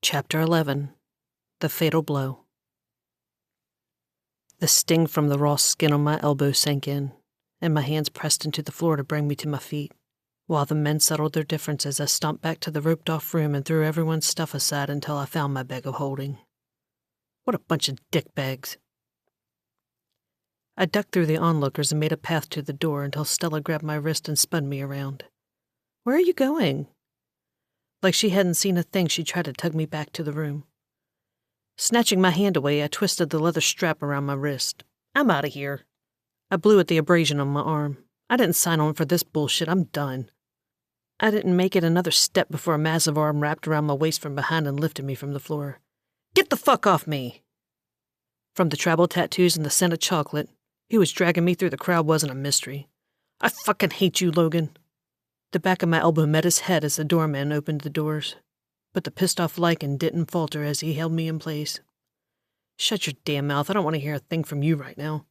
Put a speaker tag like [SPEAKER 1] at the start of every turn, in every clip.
[SPEAKER 1] Chapter 11. The Fatal Blow. The sting from the raw skin on my elbow sank in, and my hands pressed into the floor to bring me to my feet. While the men settled their differences, I stomped back to the roped-off room and threw everyone's stuff aside until I found my bag of holding. What a bunch of dickbags. I ducked through the onlookers and made a path to the door until Stella grabbed my wrist and spun me around. "Where are you going?" Like she hadn't seen a thing, she tried to tug me back to the room. Snatching my hand away, I twisted the leather strap around my wrist. "I'm out of here." I blew at the abrasion on my arm. I didn't sign on for this bullshit. I'm done. I didn't make it another step before a massive arm wrapped around my waist from behind and lifted me from the floor. "Get the fuck off me!" From the tribal tattoos and the scent of chocolate, who was dragging me through the crowd wasn't a mystery. "I fucking hate you, Logan." The back of my elbow met his head as the doorman opened the doors, but the pissed-off Lycan didn't falter as he held me in place. "Shut your damn mouth. I don't want to hear a thing from you right now."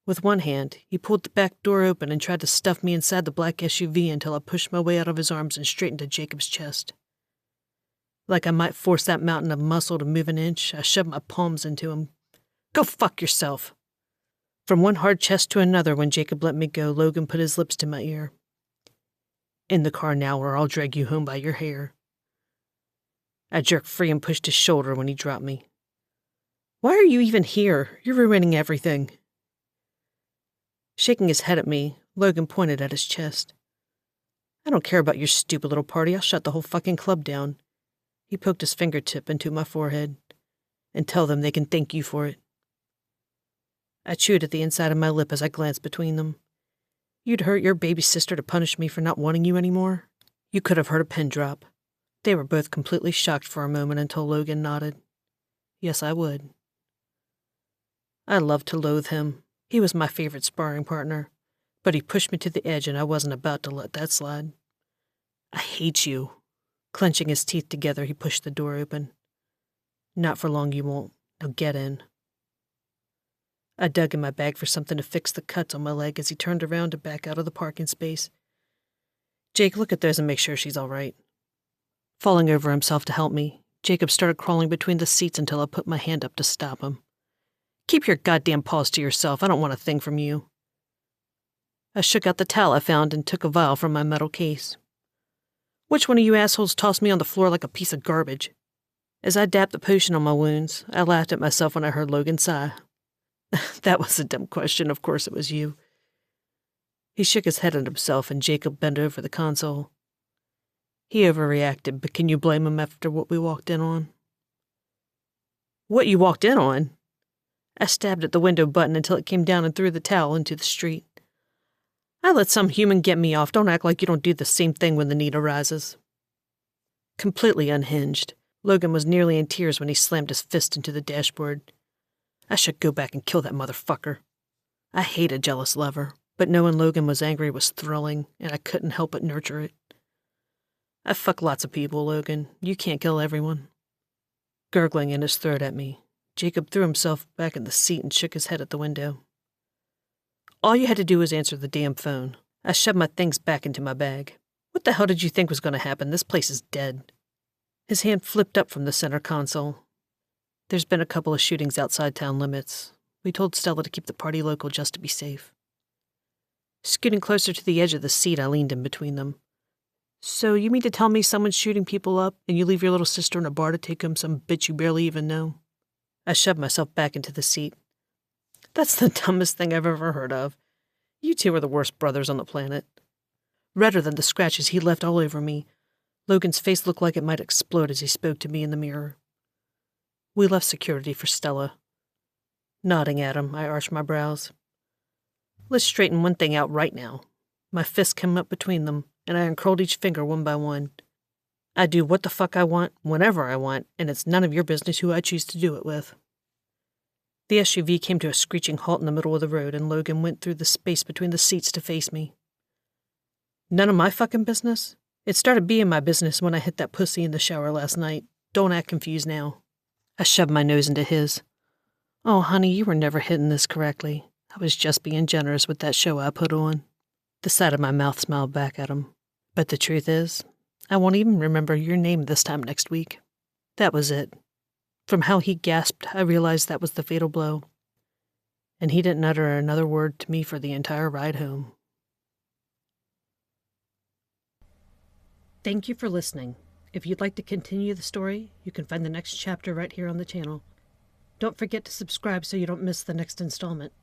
[SPEAKER 1] With one hand, he pulled the back door open and tried to stuff me inside the black SUV until I pushed my way out of his arms and straight into Jacob's chest. Like I might force that mountain of muscle to move an inch, I shoved my palms into him. "Go fuck yourself." From one hard chest to another, when Jacob let me go, Logan put his lips to my ear. "In the car now, or I'll drag you home by your hair." I jerked free and pushed his shoulder when he dropped me. "Why are you even here? You're ruining everything." Shaking his head at me, Logan pointed at his chest. "I don't care about your stupid little party. I'll shut the whole fucking club down." He poked his fingertip into my forehead. "And tell them they can thank you for it." I chewed at the inside of my lip as I glanced between them. "You'd hurt your baby sister to punish me for not wanting you anymore?" You could have heard a pin drop. They were both completely shocked for a moment until Logan nodded. "Yes, I would." I loved to loathe him. He was my favorite sparring partner, but he pushed me to the edge and I wasn't about to let that slide. "I hate you." Clenching his teeth together, he pushed the door open. "Not for long you won't. Now get in." I dug in my bag for something to fix the cuts on my leg as he turned around to back out of the parking space. "Jake, look at those and make sure she's all right." Falling over himself to help me, Jacob started crawling between the seats until I put my hand up to stop him. "Keep your goddamn paws to yourself. I don't want a thing from you." I shook out the towel I found and took a vial from my metal case. "Which one of you assholes tossed me on the floor like a piece of garbage?" As I dabbed the potion on my wounds, I laughed at myself when I heard Logan sigh. "That was a dumb question. Of course it was you." He shook his head at himself and Jacob bent over the console. "He overreacted, but can you blame him after what we walked in on?" "What you walked in on?" I stabbed at the window button until it came down and threw the towel into the street. "I let some human get me off. Don't act like you don't do the same thing when the need arises." Completely unhinged, Logan was nearly in tears when he slammed his fist into the dashboard. I should go back and kill that motherfucker. I hate a jealous lover, but knowing Logan was angry was thrilling, and I couldn't help but nurture it. "I fuck lots of people, Logan. You can't kill everyone." Gurgling in his throat at me, Jacob threw himself back in the seat and shook his head at the window. "All you had to do was answer the damn phone." I shoved my things back into my bag. "What the hell did you think was going to happen? This place is dead." His hand flipped up from the center console. "There's been a couple of shootings outside town limits. We told Stella to keep the party local just to be safe." Scooting closer to the edge of the seat, I leaned in between them. "So you mean to tell me someone's shooting people up and you leave your little sister in a bar to take home some bitch you barely even know?" I shoved myself back into the seat. "That's the dumbest thing I've ever heard of. You two are the worst brothers on the planet." Redder than the scratches he left all over me, Logan's face looked like it might explode as he spoke to me in the mirror. "We left security for Stella." Nodding at him, I arched my brows. "Let's straighten one thing out right now." My fists came up between them, and I uncurled each finger one by one. "I do what the fuck I want, whenever I want, and it's none of your business who I choose to do it with." The SUV came to a screeching halt in the middle of the road, and Logan went through the space between the seats to face me. "None of my fucking business? It started being my business when I hit that pussy in the shower last night. Don't act confused now." I shoved my nose into his. "Oh, honey, you were never hitting this correctly. I was just being generous with that show I put on." The side of my mouth smiled back at him. "But the truth is, I won't even remember your name this time next week. That was it. From how he gasped, I realized that was the fatal blow. And he didn't utter another word to me for the entire ride home. Thank you for listening. If you'd like to continue the story, you can find the next chapter right here on the channel. Don't forget to subscribe so you don't miss the next installment.